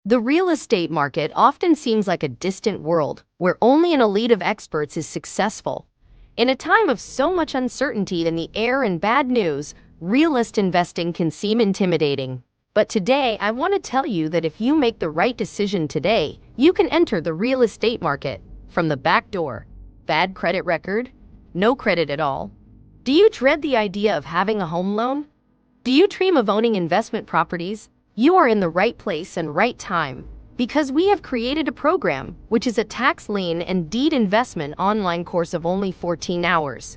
The real estate market often seems like a distant world where only an elite of experts is successful. In a time of so much uncertainty in the air and bad news, real estate investing can seem intimidating. But today, I want to tell you that if you make the right decision today, you can enter the real estate market from the back door. Bad credit record? No credit at all? Do you dread the idea of having a home loan? Do you dream of owning investment properties? You are in the right place and right time because we have created a program which is a tax lien and deed investment online course of only 14 hours.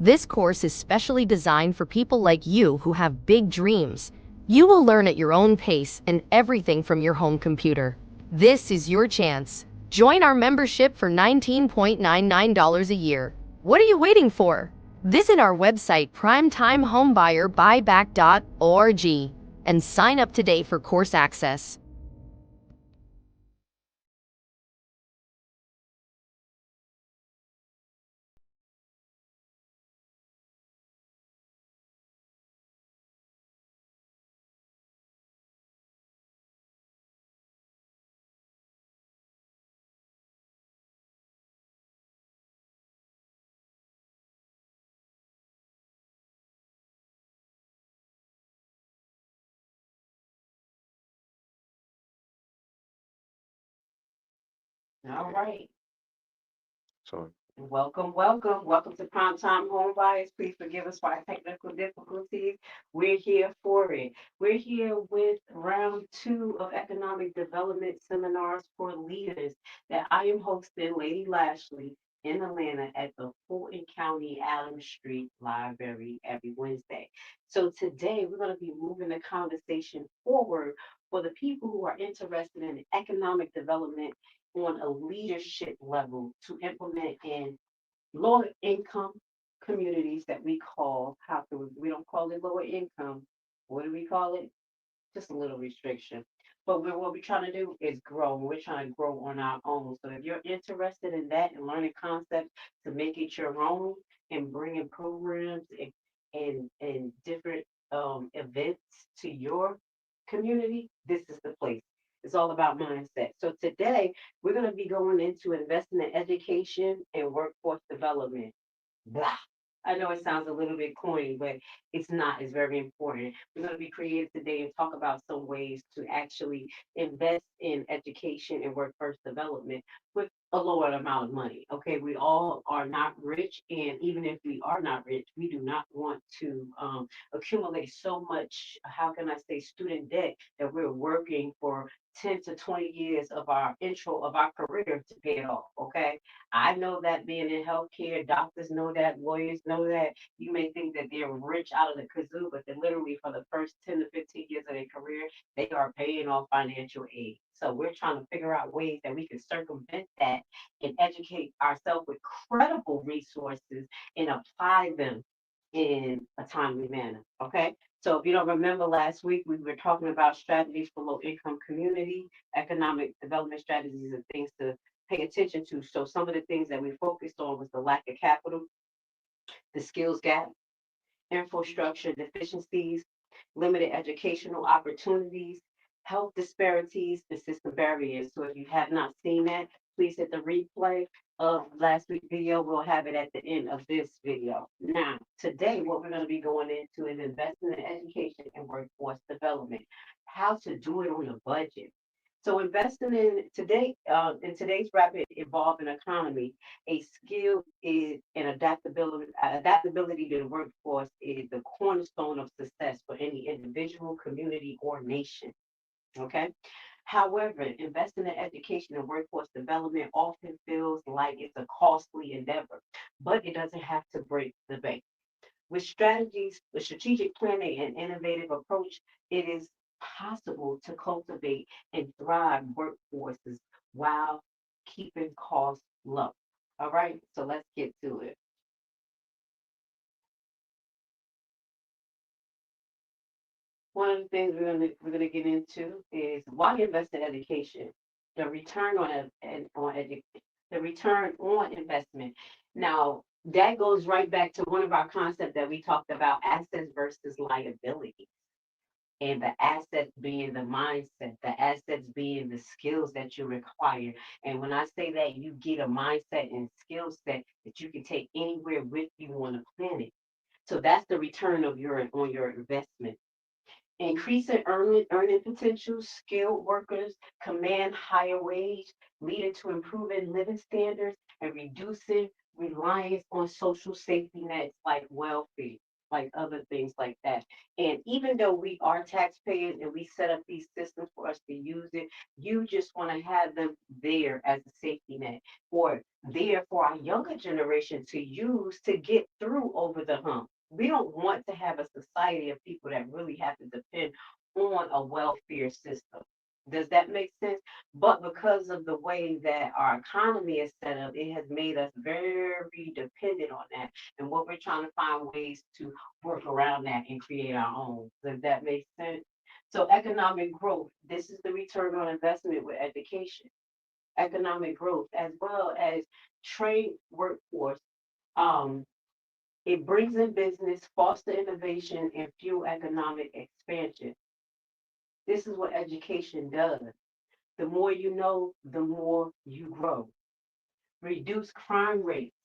This course is specially designed for people like you who have big dreams. You will learn at your own pace and everything from your home computer. This is your chance. Join our membership for $19.99 a year. What are you waiting for? Visit our website primetimehomebuyerBuyback.org and sign up today for course access. All right. So, Welcome to Primetime Home Buyers. Please forgive us for our technical difficulties. We're here for it. We're here with round two of economic development seminars for leaders that I am hosting, Lady Lashley, in Atlanta at the Fulton County Adams Street Library every Wednesday. So today we're going to be moving the conversation forward for the people who are interested in economic development on a leadership level to implement in lower income communities that we call, how can we don't call it lower income. What do we call it? Just a little restriction. But what we're trying to do is grow. We're trying to grow on our own. So if you're interested in that and learning concepts to make it your own and bringing programs and different events to your community, this is the place. It's all about mindset. So today we're going to be going into investing in education and workforce development. Blah. I know it sounds a little bit corny, but it's not. It's very important. We're going to be creative today and talk about some ways to actually invest in education and workforce development with a lower amount of money. Okay, we all are not rich, and even if we are not rich, we do not want to accumulate so much. How can I say student debt that we're working for 10 to 20 years of our intro of our career to pay it off. Okay, I know that being in healthcare, doctors know that, lawyers know that. You may think that they're rich out of the kazoo, but they're literally for the first 10 to 15 years of their career, they are paying off financial aid. So we're trying to figure out ways that we can circumvent that and educate ourselves with credible resources and apply them in a timely manner. Okay. So if you don't remember last week, we were talking about strategies for low income community, economic development strategies and things to pay attention to. So some of the things that we focused on was the lack of capital, the skills gap, infrastructure deficiencies, limited educational opportunities, health disparities, and system barriers. So if you have not seen that, please hit the replay of last week's video. We'll have it at the end of this video. Now, today, what we're going to be going into is investing in education and workforce development, how to do it on a budget. So investing in today's rapid evolving economy, a skill is an adaptability to the workforce is the cornerstone of success for any individual, community, or nation. Okay. However, investing in education and workforce development often feels like it's a costly endeavor, but it doesn't have to break the bank. With strategic planning and innovative approach, it is possible to cultivate and thrive workforces while keeping costs low. All right, so let's get to it. One of the things we're gonna get into is why invest in education, the return on the return on investment. Now that goes right back to one of our concepts that we talked about: assets versus liability. and the assets being the mindset, the assets being the skills that you require. And when I say that, you get a mindset and skill set that you can take anywhere with you on the planet. So that's the return of your on your investment. Increasing earning potential, skilled workers command higher wage, leading to improving living standards and reducing reliance on social safety nets like welfare, like other things like that. And even though we are taxpayers and we set up these systems for us to use it, you just want to have them there as a safety net or there for our younger generation to use to get through over the hump. We don't want to have a society of people that really have to depend on a welfare system. Does that make sense? But because of the way that our economy is set up, it has made us very dependent on that. And what we're trying to find ways to work around that and create our own. Does that make sense? So economic growth, this is the return on investment with education. Economic growth as well as trained workforce. Um, it brings in business, foster innovation, and fuel economic expansion. This is what education does. The more you know, the more you grow. Reduce crime rates,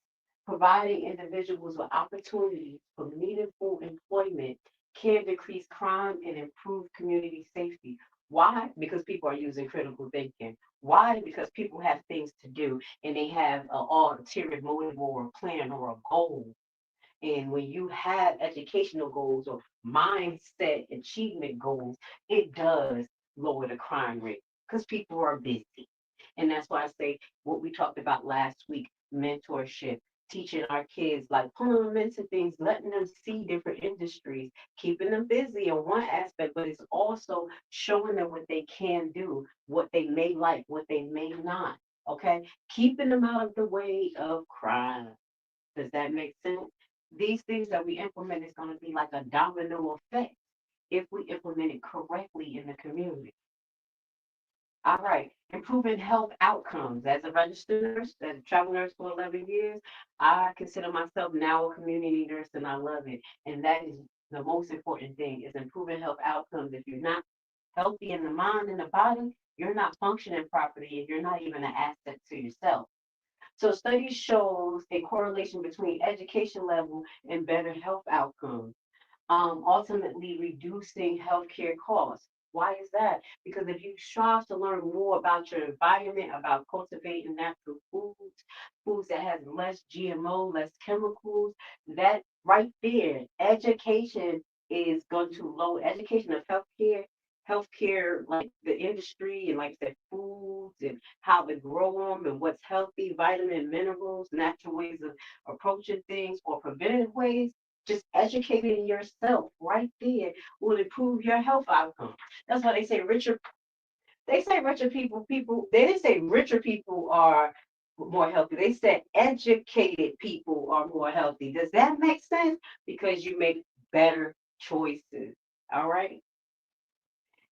providing individuals with opportunities for meaningful employment can decrease crime and improve community safety. Why? Because people are using critical thinking. Why? Because people have things to do and they have an ulterior motive or a plan or a goal. And when you have educational goals or mindset achievement goals, it does lower the crime rate because people are busy. And that's why I say what we talked about last week, mentorship, teaching our kids, like pulling them into things, letting them see different industries, keeping them busy in one aspect, but it's also showing them what they can do, what they may like, what they may not. Okay. Keeping them out of the way of crime. Does that make sense? These things that we implement is going to be like a domino effect if we implement it correctly in the community. All right, improving health outcomes. As a registered nurse, as a travel nurse for 11 years, I consider myself now a community nurse and I love it. And that is the most important thing is improving health outcomes. If you're not healthy in the mind and the body, you're not functioning properly and you're not even an asset to yourself. So studies shows a correlation between education level and better health outcomes, ultimately reducing healthcare costs. Why is that? Because if you strive to learn more about your environment, about cultivating natural foods, foods that has less GMO, less chemicals, that right there, education is going to lower education of healthcare, like the industry and like I said, foods and how to grow them and what's healthy, vitamin, minerals, natural ways of approaching things or preventative ways, just educating yourself right there will improve your health outcome. That's why they say richer people, they didn't say richer people are more healthy. They said educated people are more healthy. Does that make sense? Because you make better choices. All right.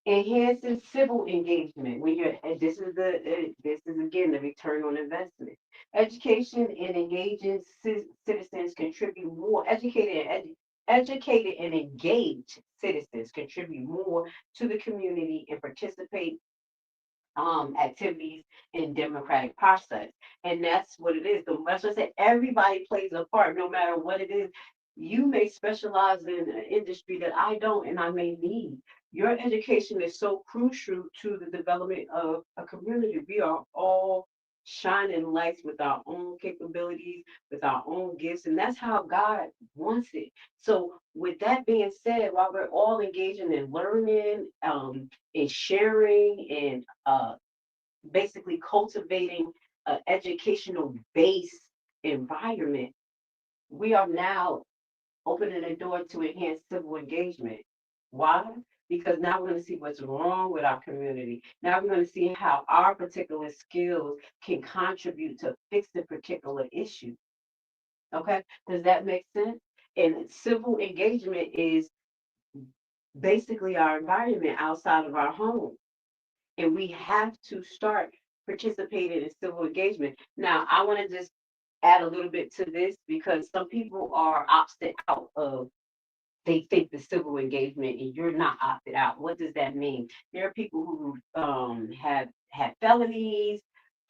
Enhancing civil engagement when you're this is again the return on investment. Education and engaging citizens contribute more. Educated and engaged citizens contribute more to the community and participate activities in democratic process. And that's what it is. That's what I said. Everybody plays a part, no matter what it is. You may specialize in an industry that I don't and I may need. Your education is so crucial to the development of a community. We are all shining lights with our own capabilities, with our own gifts, and that's how God wants it. So, with that being said, while we're all engaging in learning, and sharing, and basically cultivating an educational base environment, we are now opening the door to enhance civil engagement. Why? Because now we're going to see what's wrong with our community. Now we're going to see how our particular skills can contribute to fix the particular issue. Okay? Does that make sense? And civil engagement is basically our environment outside of our home. And we have to start participating in civil engagement. Now, I want to just add a little bit to this because some people are opted out of they think the civil engagement and you're not opted out. What does that mean? There are people who have had felonies,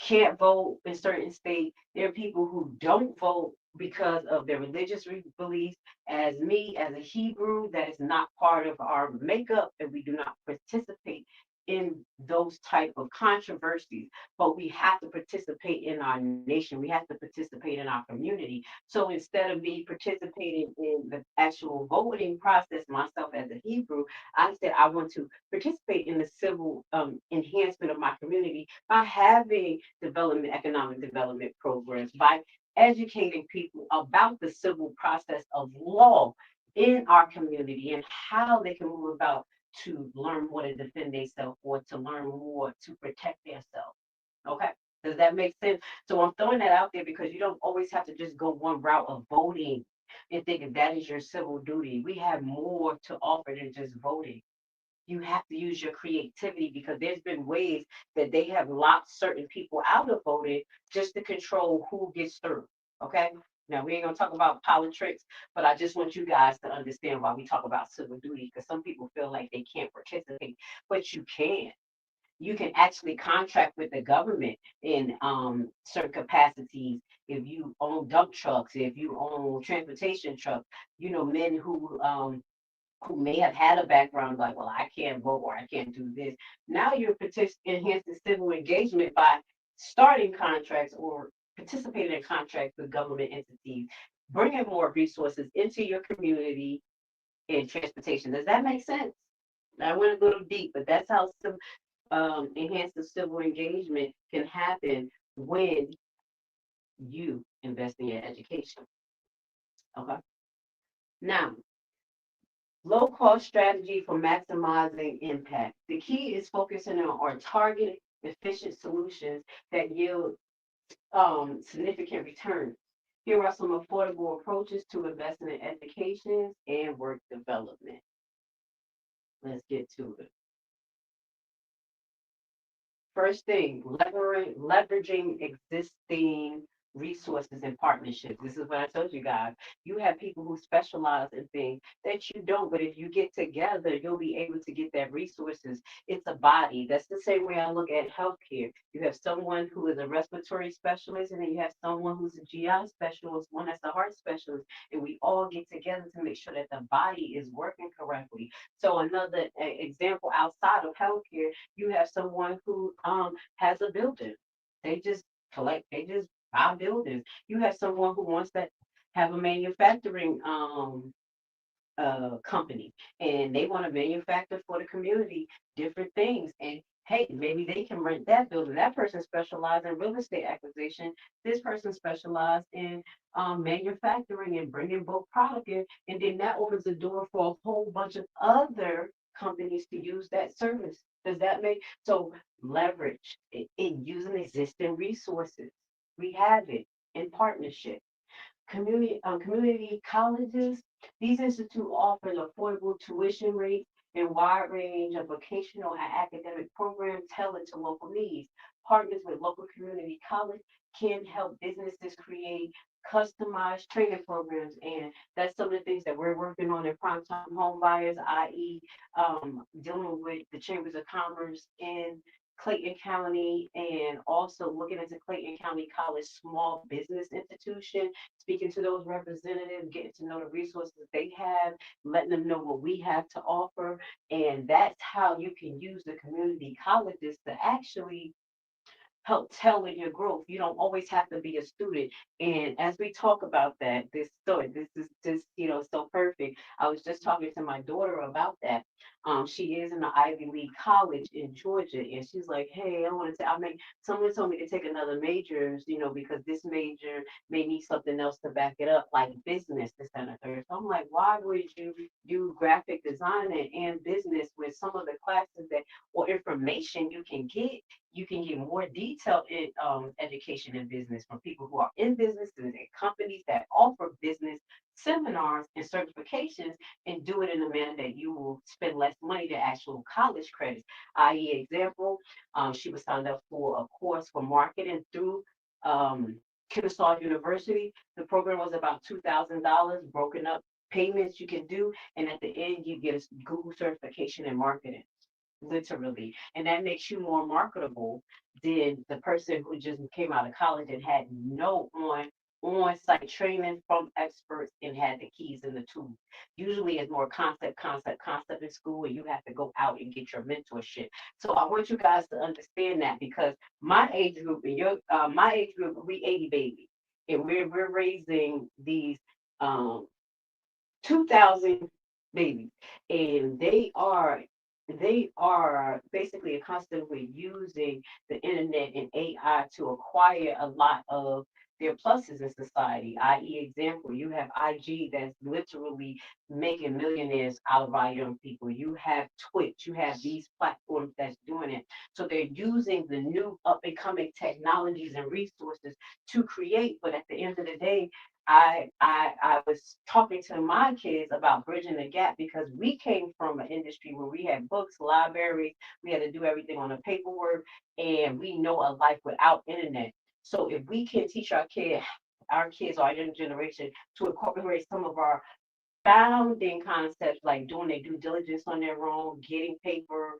can't vote in certain states. There are people who don't vote because of their religious beliefs. As me, as a Hebrew, that is not part of our makeup, and we do not participate in those type of controversies. But we have to participate in our nation. We have to participate in our community. So instead of me participating in the actual voting process myself as a Hebrew, I said I want to participate in the civil enhancement of my community by having economic development programs, by educating people about the civil process of law in our community and how they can move about to learn more to defend themselves or to learn more to protect themselves. Okay. Does that make sense? So I'm throwing that out there because you don't always have to just go one route of voting and thinking that is your civil duty. We have more to offer than just voting. You have to use your creativity because there's been ways that they have locked certain people out of voting just to control who gets through. Okay. Now we ain't gonna talk about politics, but I just want you guys to understand why we talk about civil duty because some people feel like they can't participate, but you can. You can actually contract with the government in certain capacities. If you own dump trucks, if you own transportation trucks, men who may have had a background like, well, I can't vote or I can't do this. Now you're enhancing civil engagement by starting contracts or participating in contracts with government entities, bringing more resources into your community in transportation. Does that make sense? I went a little deep, but that's how enhanced civil engagement can happen when you invest in your education. Okay. Now, low cost strategy for maximizing impact. The key is focusing on our targeted, efficient solutions that yield significant returns. Here are some affordable approaches to investing in education and work development. Let's get to it. First thing, leveraging existing resources and partnerships. This is what I told you guys. You have people who specialize in things that you don't, but if you get together, you'll be able to get that resources. It's a body. That's the same way I look at healthcare. You have someone who is a respiratory specialist, and then you have someone who's a GI specialist, one that's a heart specialist, and we all get together to make sure that the body is working correctly. So another example outside of healthcare, you have someone who has a building. They just buy buildings. You have someone who wants to have a manufacturing company and they want to manufacture for the community different things. And hey, maybe they can rent that building. That person specialized in real estate acquisition. This person specialized in manufacturing and bringing bulk product in. And then that opens the door for a whole bunch of other companies to use that service. Does that make so? Leverage in using existing resources. We have it in partnership. Community colleges, these institutes offer affordable tuition rates and wide range of vocational and academic programs tailored to local needs. Partners with local community college can help businesses create customized training programs, and that's some of the things that we're working on in Primetime Home Buyers, i.e., dealing with the chambers of commerce in Clayton County and also looking into Clayton County College Small Business Institution, speaking to those representatives, getting to know the resources they have, letting them know what we have to offer. And that's how you can use the community colleges to actually help tailor your growth. You don't always have to be a student. And as we talk about that, this story, this is just, so perfect. I was just talking to my daughter about that. She is in the Ivy League college in Georgia, and she's like, "Hey, I want to. I mean, someone told me to take another majors, because this major may need something else to back it up, like business, this and the third." So I'm like, "Why would you do graphic design and business with some of the classes that or information you can get?" You can get more detailed in education and business from people who are in businesses and companies that offer business seminars and certifications and do it in a manner that you will spend less money than actual college credits. I.e., example, she was signed up for a course for marketing through Kennesaw University. The program was about $2,000 broken up payments you can do, and at the end you get a Google certification in marketing, literally. And that makes you more marketable than the person who just came out of college and had no on-site training from experts and had the keys and the tools. Usually it's more concept in school, and you have to go out and get your mentorship. So I want you guys to understand that, because my age group and my age group, we 80 babies, and we're raising these um 2,000 babies, and they are basically accustomed with using the internet and AI to acquire a lot of their pluses in society. I.e., example, you have IG that's literally making millionaires out of our young people. You have Twitch, you have these platforms that's doing it. So they're using the new up and coming technologies and resources to create. But at the end of the day, I was talking to my kids about bridging the gap, because we came from an industry where we had books, libraries, we had to do everything on the paperwork, and we know a life without internet. So if we can teach our kids, our young generation, to incorporate some of our founding concepts, like doing their due diligence on their own, getting paper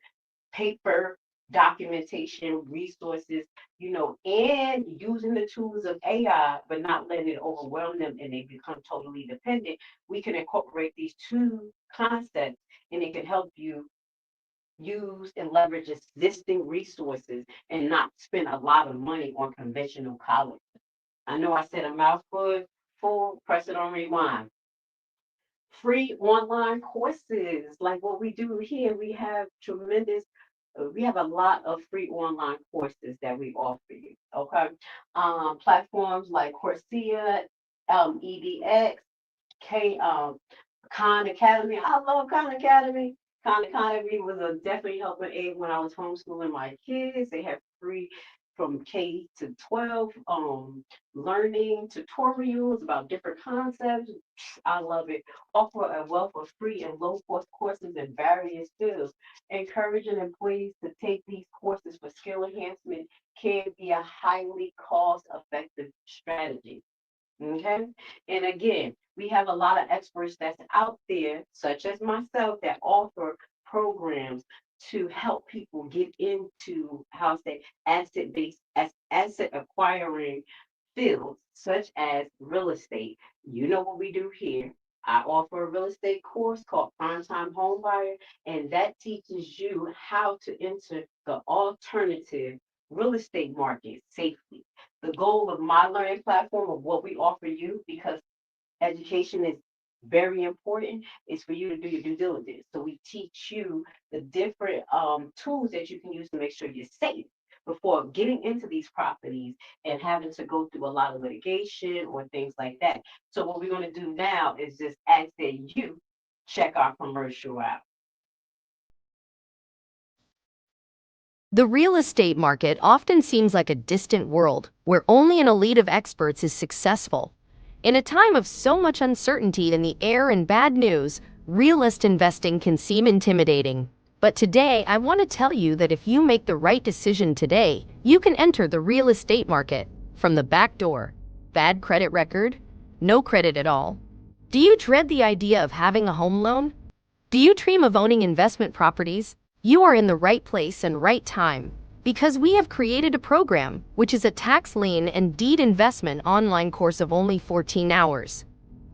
documentation, resources, and using the tools of AI, but not letting it overwhelm them and they become totally dependent. We can incorporate these two concepts, and it can help you use and leverage existing resources and not spend a lot of money on conventional college. I know I said a mouthful, full, press it on rewind. Free online courses like what we do here. We have a lot of free online courses that we offer you. Okay. Platforms like Coursera, EDX, K Khan Academy. I love Khan Academy. Khan Academy was a definitely helping aid when I was homeschooling my kids. They have free from K to 12 learning tutorials about different concepts. I love it. Offer a wealth of free and low cost courses in various fields. Encouraging employees to take these courses for skill enhancement can be a highly cost effective strategy. Okay. And again, we have a lot of experts that's out there, such as myself, that offer programs to help people get into, how to say, asset acquiring fields, such as real estate. You know what we do here. I offer a real estate course called Primetime Homebuyer, and that teaches you how to enter the alternative real estate market safely. The goal of my learning platform, of what we offer you, because education is very important, is for you to do your due diligence. So we teach you the different tools that you can use to make sure you're safe before getting into these properties and having to go through a lot of litigation or things like that. So what we're going to do now is just ask that you check our commercial out. The real estate market often seems like a distant world where only an elite of experts is successful. In a time of so much uncertainty in the air and bad news, realist investing can seem intimidating. But today, I want to tell you that if you make the right decision today, you can enter the real estate market from the back door. Bad credit record? No credit at all. Do you dread the idea of having a home loan? Do you dream of owning investment properties? You are in the right place and right time, because we have created a program which is a tax lien and deed investment online course of only 14 hours.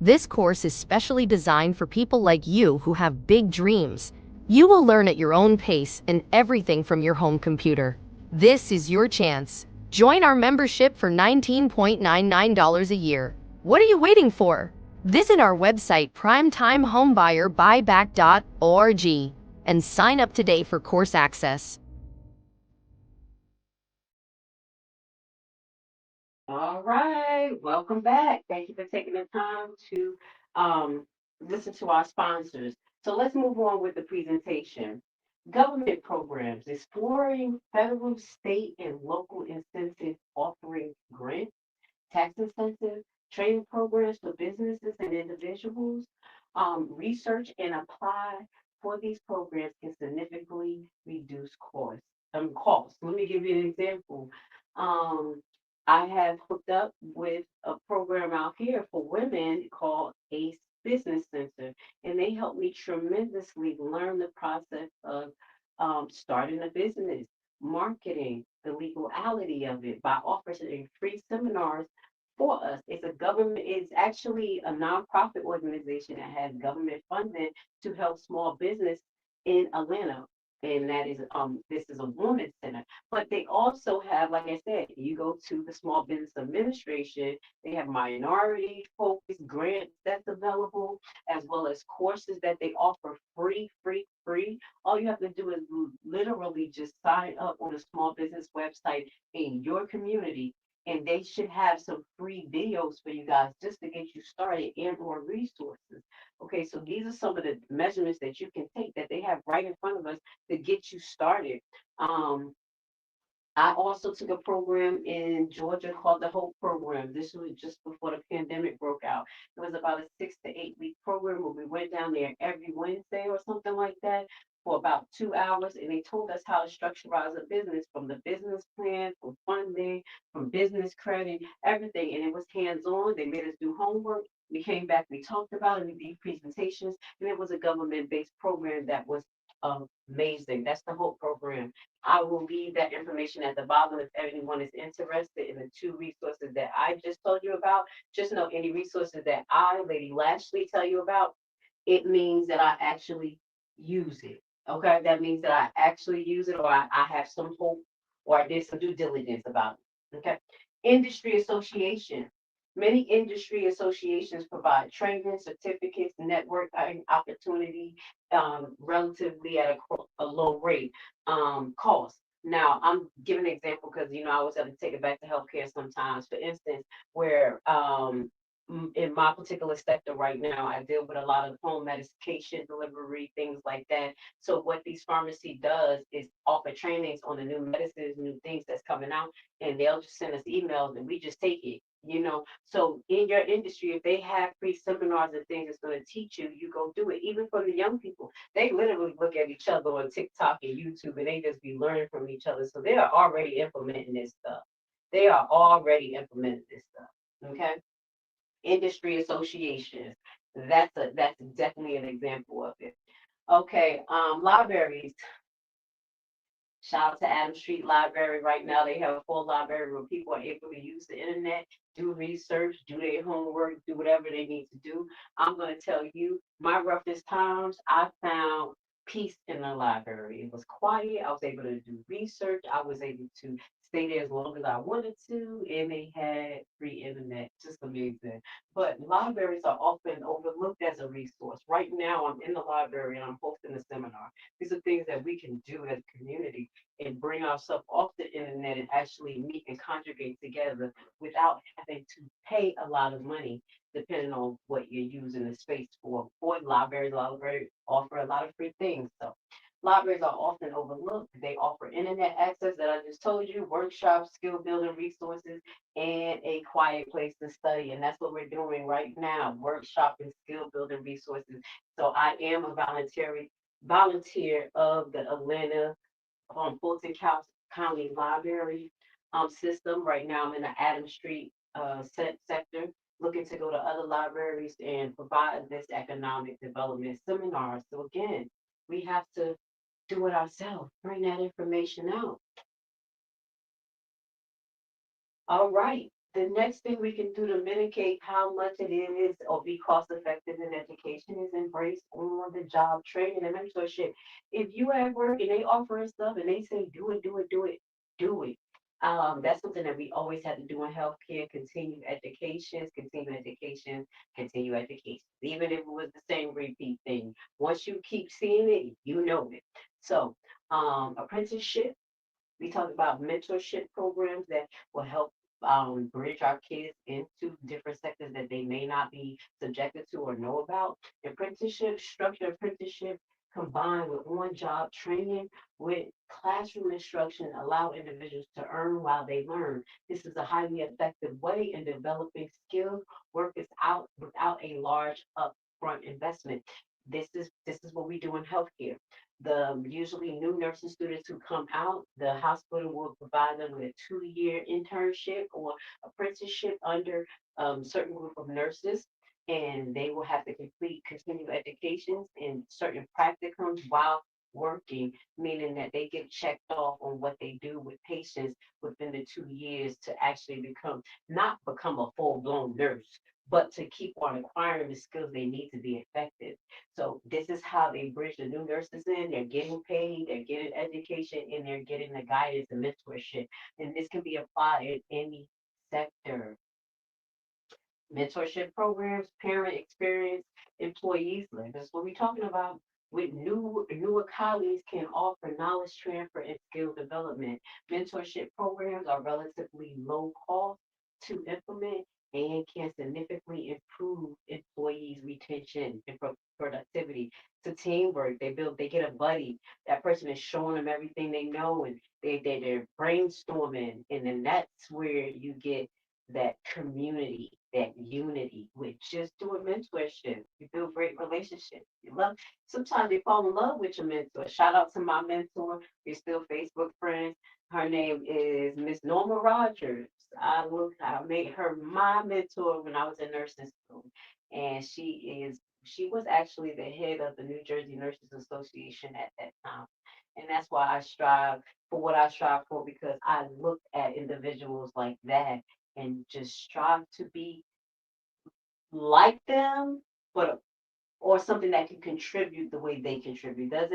This course is specially designed for people like you who have big dreams. You will learn at your own pace and everything from your home computer. This is your chance. Join our membership for $19.99 a year. What are you waiting for? Visit our website primetimehomebuyerBuyback.org and sign up today for course access. All right, welcome back. Thank you for taking the time to um, listen to our sponsors. So let's move on with the presentation. Government programs, exploring federal, state, and local incentives offering grants, tax incentive, training programs for businesses and individuals. Research and apply for these programs can significantly reduce costs. Let me give you an example. Um, I have hooked up with a program out here for women called ACE Business Center, and they helped me tremendously learn the process of starting a business, marketing, the legality of it by offering free seminars for us. It's actually a nonprofit organization that has government funding to help small business in Atlanta. And that is this is a women's center. But they also have, like I said, you go to the Small Business Administration, they have minority focused grants that's available, as well as courses that they offer free, free, free. All you have to do is literally just sign up on a small business website in your community, and they should have some free videos for you guys just to get you started and or resources. Okay, so these are some of the measurements that you can take that they have right in front of us to get you started. Um, I also took a program in Georgia called the Hope Program. This was just before the pandemic broke out. It was about a 6 to 8 week program where we went down there every Wednesday or something like that for about 2 hours. And they told us how to structureize a business, from the business plan, from funding, from business credit, everything. And it was hands on. They made us do homework. We came back, we talked about it, we did presentations, and it was a government based program that was amazing. That's the Hope Program. I will leave that information at the bottom if anyone is interested in the two resources that I just told you about. Just know any resources that I, Lady Lashley, tell you about, it means that I actually use it. Okay, that means that I actually use it, or I have some hope, or I did some due diligence about it. Okay, industry association. Many industry associations provide training, certificates, networking opportunity relatively at a low rate cost. Now, I'm giving an example because I always have to take it back to healthcare sometimes. For instance, where in my particular sector right now, I deal with a lot of home medication delivery, things like that. So what these pharmacy does is offer trainings on the new medicines, new things that's coming out, and they'll just send us emails and we just take it. So in your industry, if they have free seminars and things that's going to teach you, you go do it. Even for the young people, they literally look at each other on TikTok and YouTube, and they just be learning from each other. So they are already implementing this stuff. They are already implementing this stuff. Okay, industry associations. That's definitely an example of it. Okay, libraries. Shout out to Adam Street Library. Right now, they have a full library where people are able to use the internet, do research, do their homework, do whatever they need to do. I'm going to tell you, my roughest times, I found peace in the library. It was quiet. I was able to do research. I was able to stay there as long as I wanted to, and they had free internet. Just amazing. But libraries are often overlooked as a resource. Right now, I'm in the library and I'm hosting a seminar. These are things that we can do as a community and bring ourselves off the internet and actually meet and congregate together without having to pay a lot of money, depending on what you're using the space for. For libraries offer a lot of free things. So libraries are often overlooked. They offer internet access that I just told you, workshops, skill building resources, and a quiet place to study. And that's what we're doing right now, workshop and skill building resources. So I am a volunteer of the Atlanta Fulton County Library system. Right now, I'm in the Adams Street sector, looking to go to other libraries and provide this economic development seminar. So again, we have to do it ourselves, bring that information out. All right. The next thing we can do to mitigate how much it is or be cost effective in education is embrace on the job training and mentorship. If you at work and they offering stuff and they say do it, do it, do it, do it. That's something that we always had to do in healthcare, continue education, even if it was the same repeat thing. Once you keep seeing it, you know it. So, apprenticeship, we talked about mentorship programs that will help bridge our kids into different sectors that they may not be subjected to or know about. Apprenticeship, structured apprenticeship combined with on-job training with classroom instruction allow individuals to earn while they learn. This is a highly effective way in developing skilled workers out without a large upfront investment. This is what we do in healthcare. The usually new nursing students who come out, the hospital will provide them with a 2 year internship or apprenticeship under certain group of nurses. and they will have to complete continuing educations and certain practicums while working, meaning that they get checked off on what they do with patients within the 2 years to actually not become a full-blown nurse, but to keep on acquiring the skills they need to be effective. So this is how they bridge the new nurses in. They're getting paid, they're getting education, and they're getting the guidance and mentorship. And this can be applied in any sector. Mentorship programs, parent experience, employees live. That's what we're talking about. With newer colleagues can offer knowledge transfer and skill development. Mentorship programs are relatively low cost to implement and can significantly improve employees' retention and productivity. To teamwork, they get a buddy. That person is showing them everything they know, and they're brainstorming, and then that's where you get that community, that unity with just doing mentorship. You build great relationships. You love, sometimes you fall in love with your mentor. Shout out to my mentor. We're still Facebook friends. Her name is Miss Norma Rogers. I made her my mentor when I was in nursing school. And she was actually the head of the New Jersey Nurses Association at that time. And that's why I strive for what I strive for, because I look at individuals like that and just strive to be like them, but or something that can contribute the way they contribute. Does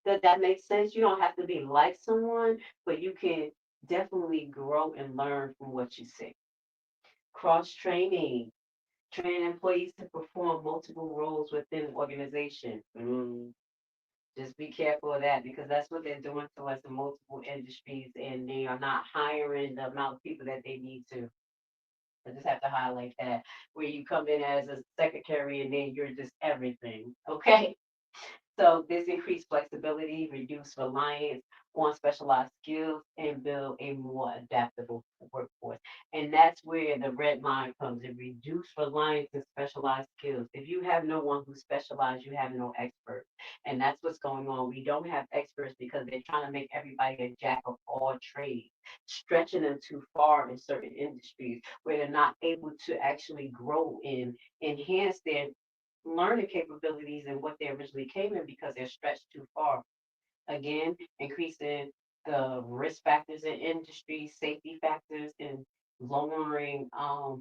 that make sense? You don't have to be like someone, but you can definitely grow and learn from what you see. Cross training, train employees to perform multiple roles within the organization. Just be careful of that, because that's what they're doing to us in multiple industries, and they are not hiring the amount of people that they need to. I just have to highlight that, where you come in as a secretary and then you're just everything. Okay. So this increased flexibility, reduce reliance on specialized skills, and build a more adaptable workforce. And that's where the red line comes in: reduce reliance on specialized skills. If you have no one who specializes, you have no experts. And that's what's going on. We don't have experts because they're trying to make everybody a jack of all trades, stretching them too far in certain industries where they're not able to actually grow and enhance their learning capabilities and what they originally came in, because they're stretched too far. Again, increasing the risk factors in industry, safety factors, and lowering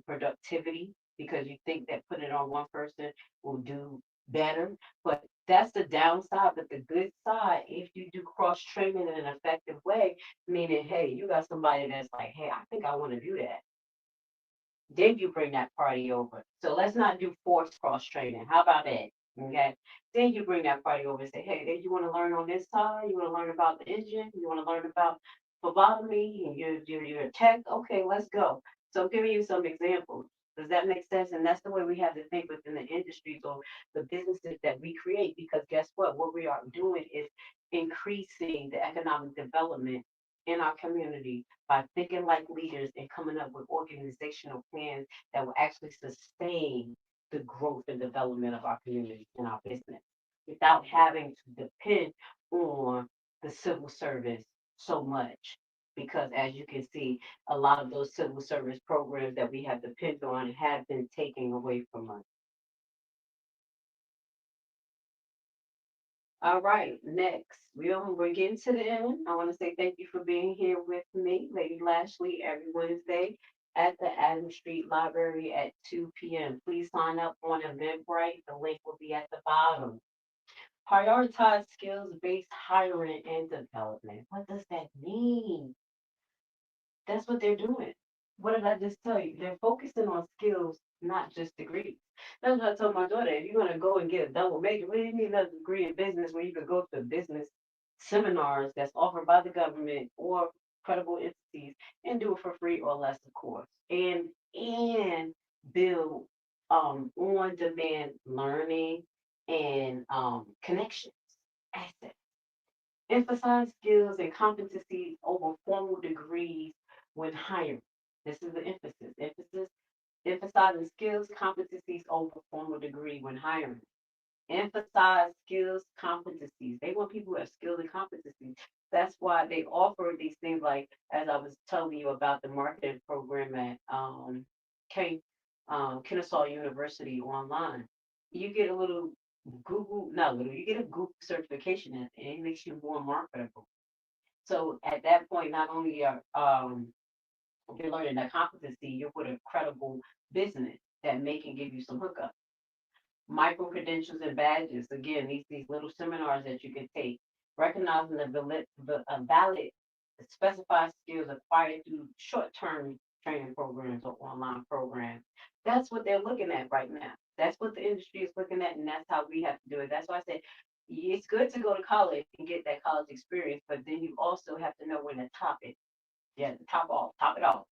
productivity, because you think that putting it on one person will do better. But that's the downside. But the good side, if you do cross training in an effective way, meaning, hey, you got somebody that's like, hey, I think I want to do that, then you bring that party over. So let's not do forced cross training. How about that? Okay. Then you bring that party over and say, hey, then you want to learn on this side? You want to learn about the engine? You want to learn about phlebotomy? And you're a tech? Okay, let's go. So I'm giving you some examples. Does that make sense? And that's the way we have to think within the industries or the businesses that we create. Because guess what? What we are doing is increasing the economic development in our community by thinking like leaders and coming up with organizational plans that will actually sustain the growth and development of our community and our business without having to depend on the civil service so much. Because as you can see, a lot of those civil service programs that we have depended on have been taken away from us. All right, next, we're getting to the end. I want to say thank you for being here with me, Lady Lashley, every Wednesday at the Adams Street Library at 2 p.m. Please sign up on Eventbrite. The link will be at the bottom. Prioritize skills-based hiring and development. What does that mean? That's what they're doing. What did I just tell you? They're focusing on skills, not just degrees. That's what I told my daughter. If you're going to go and get a double major, what do you need another degree in business when you could go to business seminars that's offered by the government or credible entities and do it for free or less, of course, and build on demand learning and connections, assets. Emphasize skills and competencies over formal degrees when hiring. This is the emphasis. Emphasizing skills, competencies over formal degree when hiring. Emphasize skills, competencies. They want people who have skills and competencies. That's why they offer these things, like as I was telling you about the marketing program at K. Kennesaw University online. You get a little Google, not little, you get a Google certification and it makes you more marketable. So at that point, not only are you're learning that competency, you're with a credible business that may can give you some hookup. Micro credentials and badges. Again, these little seminars that you can take, recognizing the valid specified skills acquired through short-term training programs or online programs. That's what they're looking at right now. That's what the industry is looking at, and that's how we have to do it. That's why I say it's good to go to college and get that college experience, but then you also have to know when to top it. Yeah, top it off.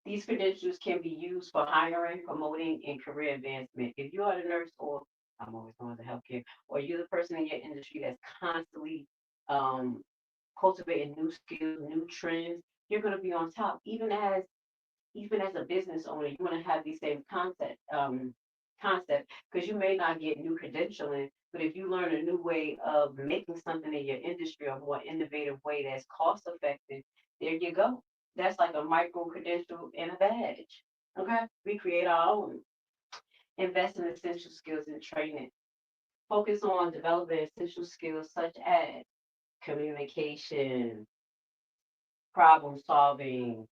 These credentials can be used for hiring, promoting, and career advancement. If you are the nurse, or I'm always going to healthcare, or you're the person in your industry that's constantly um, cultivating new skills, new trends, you're going to be on top. Even as a business owner, you want to have these same concept because you may not get new credentialing, but if you learn a new way of making something in your industry, a more innovative way that's cost effective, there you go. That's like a micro credential and a badge. Okay, we create our own. Invest in essential skills and training. Focus on developing essential skills such as communication, problem solving,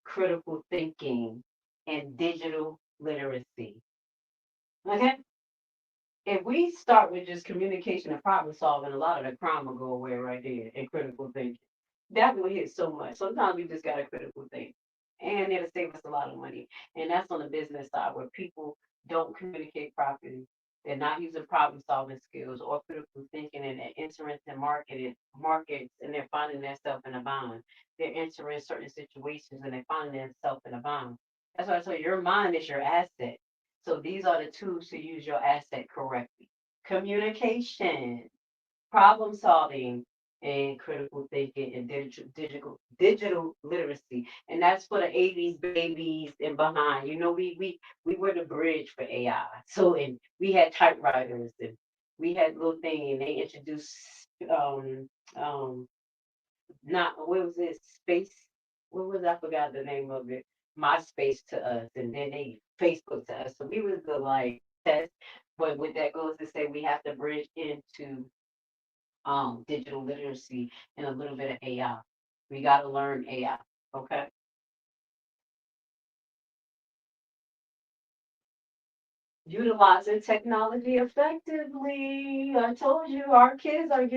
critical thinking, and digital literacy. Okay? If we start with just communication and problem solving, a lot of the crime will go away right there and critical thinking. That will hit so much. Sometimes we just got to critical think. And it'll save us a lot of money. And that's on the business side where people don't communicate properly. They're not using problem solving skills or critical thinking and they're entering the markets and they're finding themselves in a bind. They're entering certain situations and they're finding themselves in a bind. That's why I tell you your mind is your asset. So these are the tools to use your asset correctly. Communication, problem solving, and critical thinking and digital literacy. And that's for the 80s babies and behind. We were the bridge for AI. So and we had typewriters and we had little thing and they introduced um um not what was it space what was I forgot the name of it MySpace to us and then they Facebook to us. So we was the like test. But what that goes to say we have to bridge into digital literacy and a little bit of AI. We got to learn AI. Okay. Utilizing technology effectively. I told you our kids are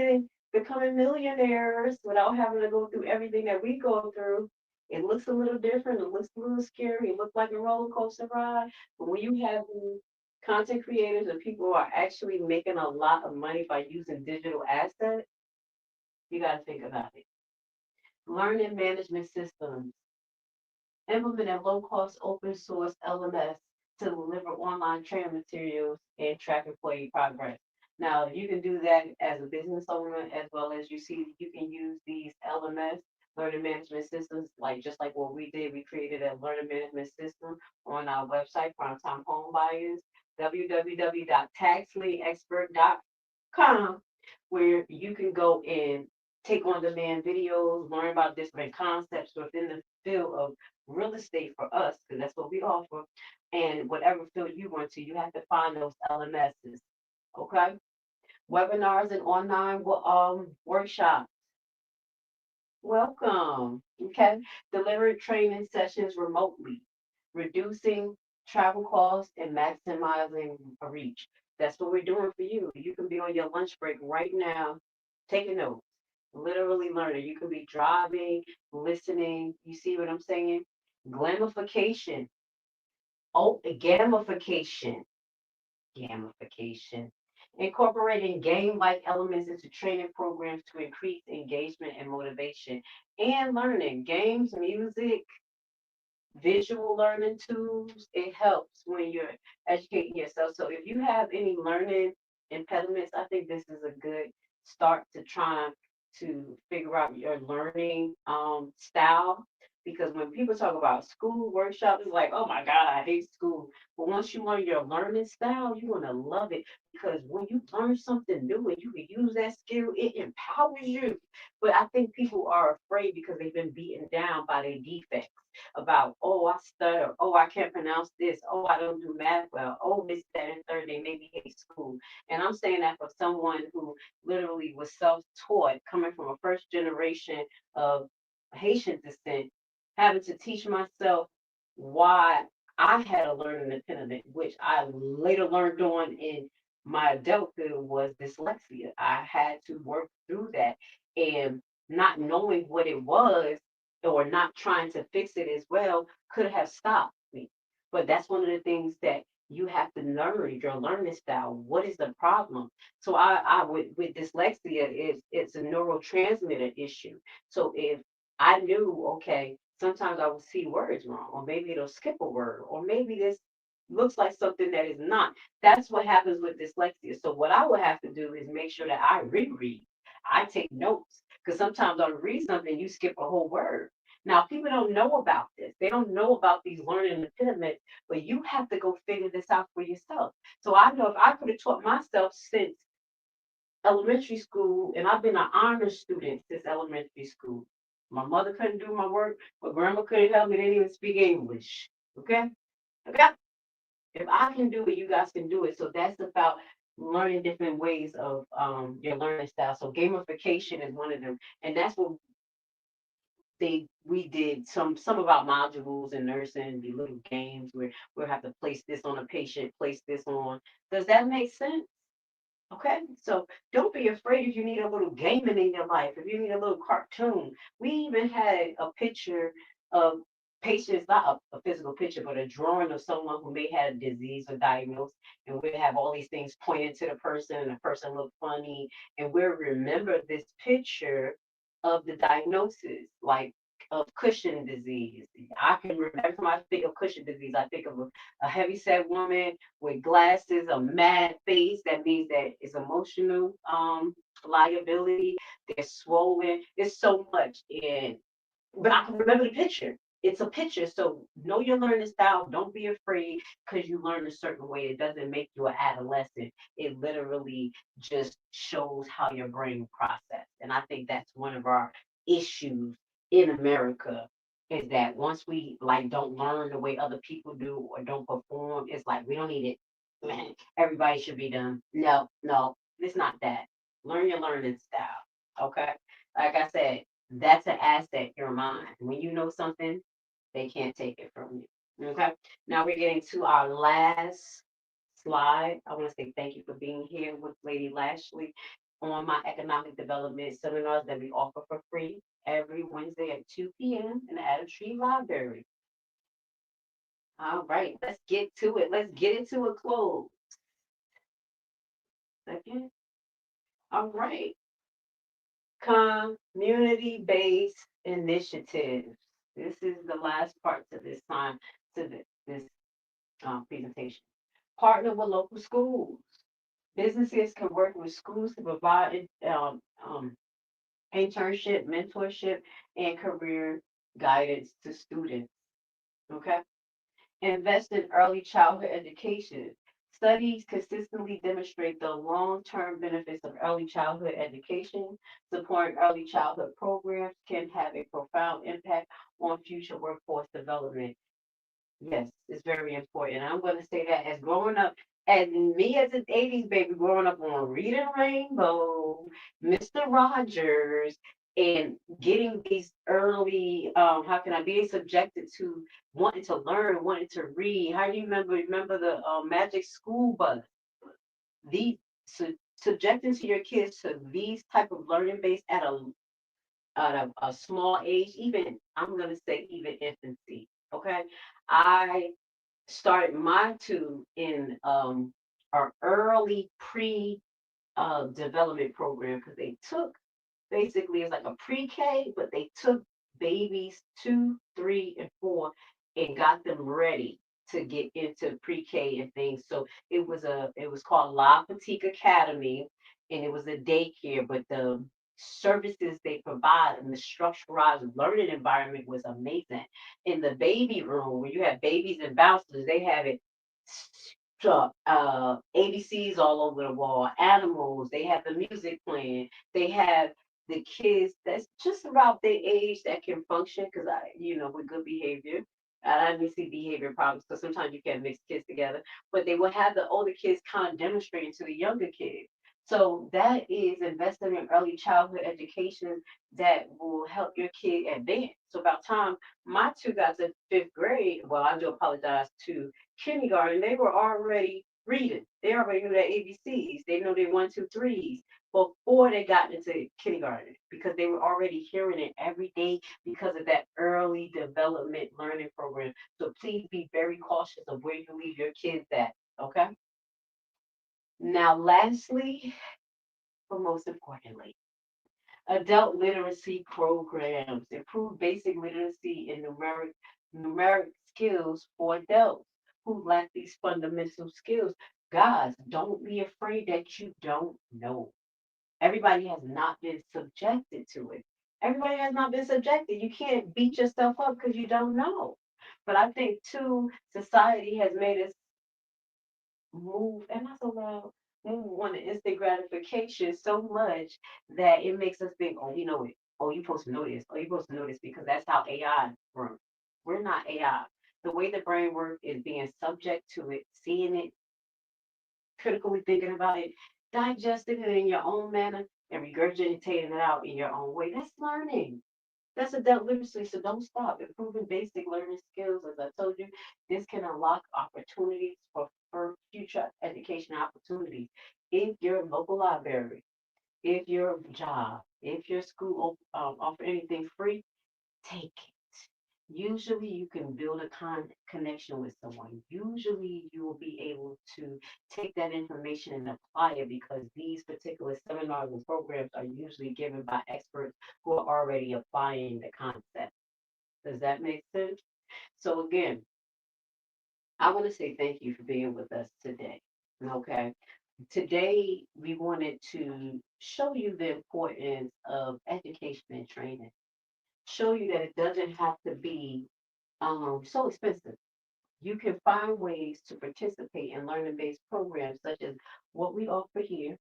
becoming millionaires without having to go through everything that we go through. It looks a little different. It looks a little scary. It looks like a roller coaster ride. But when you have content creators and people who are actually making a lot of money by using digital assets, you got to think about it. Learning management systems. Implement a low-cost open source LMS to deliver online training materials and track employee progress. Now, you can do that as a business owner as well as you can use these LMS, learning management systems, like just like what we did. We created a learning management system on our website, Primetime Home Buyers, www.taxlienexpert.com, where you can go and take on demand videos, learn about different concepts within the field of real estate for us, because that's what we offer. And whatever field you want to, you have to find those LMSs. Okay. Webinars and online workshops. Welcome. Okay. Deliver training sessions remotely, reducing travel costs and maximizing reach. That's what we're doing for you. You can be on your lunch break right now, taking notes, literally learning. You can be driving, listening. You see what I'm saying? Glamification. Oh, gamification. Incorporating game-like elements into training programs to increase engagement and motivation and learning. Games, music, visual learning tools, it helps when you're educating yourself. So if you have any learning impediments, I think this is a good start to trying to figure out your learning style. Because when people talk about school workshops, it's like, oh my God, I hate school. But once you learn your learning style, you're gonna love it because when you learn something new and you can use that skill, it empowers you. But I think people are afraid because they've been beaten down by their defects about, oh, I stutter, oh, I can't pronounce this, oh, I don't do math well, oh, this, that, and third, they make me hate school. And I'm saying that for someone who literally was self-taught, coming from a first generation of Haitian descent, having to teach myself why I had a learning impediment, which I later learned on in my adulthood was dyslexia. I had to work through that and not knowing what it was or not trying to fix it as well could have stopped me. But that's one of the things that you have to learn your learning style. What is the problem? So I with dyslexia, it's a neurotransmitter issue. So if I knew, okay, sometimes I will see words wrong, or maybe it'll skip a word, or maybe this looks like something that is not. That's what happens with dyslexia. So what I would have to do is make sure that I reread. I take notes because sometimes I'll read something, you skip a whole word. Now, people don't know about this. They don't know about these learning impediments, but you have to go figure this out for yourself. So I know if I could have taught myself since elementary school, and I've been an honor student since elementary school. My mother couldn't do my work, my grandma couldn't help me, they didn't even speak English. Okay? Okay? If I can do it, you guys can do it. So that's about learning different ways of your learning style. So gamification is one of them. And that's what we did some of our modules in nursing, be little games where we'll have to place this on a patient, place this on. Does that make sense? Okay, so don't be afraid if you need a little gaming in your life, if you need a little cartoon. We even had a picture of patients, not a physical picture, but a drawing of someone who may have a disease or diagnosed, and we'd have all these things pointed to the person, and the person looked funny, and we'll remember this picture of the diagnosis, like of Cushing disease. I can remember every time I think of Cushing disease, I think of a heavy set woman with glasses, a mad face. That means that it's emotional liability. They're swollen. It's so much. And but I can remember the picture. It's a picture. So know your learning style. Don't be afraid because you learn a certain way. It doesn't make you an adolescent. It literally just shows how your brain processes. And I think that's one of our issues in America is that once we like don't learn the way other people do or don't perform, it's like we don't need it. Man, everybody should be done. No, no, it's not that. Learn your learning style. Okay. Like I said, that's an asset, your mind. When you know something, they can't take it from you. Okay. Now we're getting to our last slide. I want to say thank you for being here with Lady Lashley on my economic development seminars that we offer for free every Wednesday at 2 p.m. in the Adam Tree Library. All right, let's get to it. Let's get it to a close. Second. All right. Community-based initiatives. This is the last part to this time to this presentation. Partner with local schools. Businesses can work with schools to provide internship, mentorship, and career guidance to students. Okay. Invest in early childhood education. Studies consistently demonstrate the long-term benefits of early childhood education. Supporting early childhood programs can have a profound impact on future workforce development. Yes, it's very important. I'm going to say that as growing up, as me as an 80s baby, growing up on Reading Rainbow, Mr. Rogers, and getting these early, how can I be subjected to wanting to learn, wanting to read? How do you remember the Magic School Bus? These subjecting to your kids to these type of learning base at a small age, even I'm gonna say even infancy. Okay, I started mine too in our early pre development program because they took basically it's like a pre-K, but they took babies 2, 3, and 4 and got them ready to get into pre-K and things. So it was called La Petite Academy and it was a daycare, but the services they provide and the structurized learning environment was amazing. In the baby room, where you have babies and bouncers, they have it ABCs all over the wall, animals, they have the music playing, they have the kids that's just about their age that can function because with good behavior. I didn't see behavior problems because sometimes you can't mix kids together, but they will have the older kids kind of demonstrating to the younger kids. So that is investing in early childhood education that will help your kid advance. So about time my two got to fifth grade, well, I do apologize to kindergarten, they were already reading. They already knew their ABCs. They know their one, two, threes before they got into kindergarten because they were already hearing it every day because of that early development learning program. So please be very cautious of where you leave your kids at. Okay. Now, lastly, but most importantly, adult literacy programs improve basic literacy and numeric skills for adults who lack these fundamental skills. Guys, don't be afraid that you don't know. Everybody has not been subjected to it. Everybody has not been subjected. You can't beat yourself up because you don't know. But I think too, society has made us move, and not so loud, move on the instant gratification so much that it makes us think, oh, you know it. Oh, you're supposed to know this. Oh, you're supposed to know this because that's how AI works. We're not AI. The way the brain works is being subject to it, seeing it, critically thinking about it, digesting it in your own manner, and regurgitating it out in your own way. That's learning. That's adult literacy, so don't stop. Improving basic learning skills, as I told you, this can unlock opportunities for future education opportunities. If your local library, if your job, if your school offer anything free, take it. Usually you can build a connection with someone. Usually you will be able to take that information and apply it because these particular seminars and programs are usually given by experts who are already applying the concept. Does that make sense? So again, I want to say thank you for being with us today. Okay. Today we wanted to show you the importance of education and training. Show you that it doesn't have to be so expensive. You can find ways to participate in learning-based programs such as what we offer here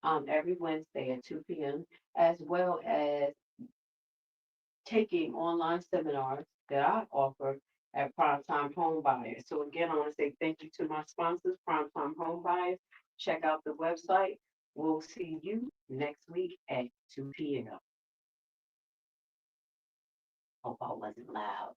every Wednesday at 2 p.m., as well as taking online seminars that I offer at Primetime Home Buyers. So again, I want to say thank you to my sponsors, Primetime Home Buyers. Check out the website. We'll see you next week at 2 p.m. Hope I wasn't loud.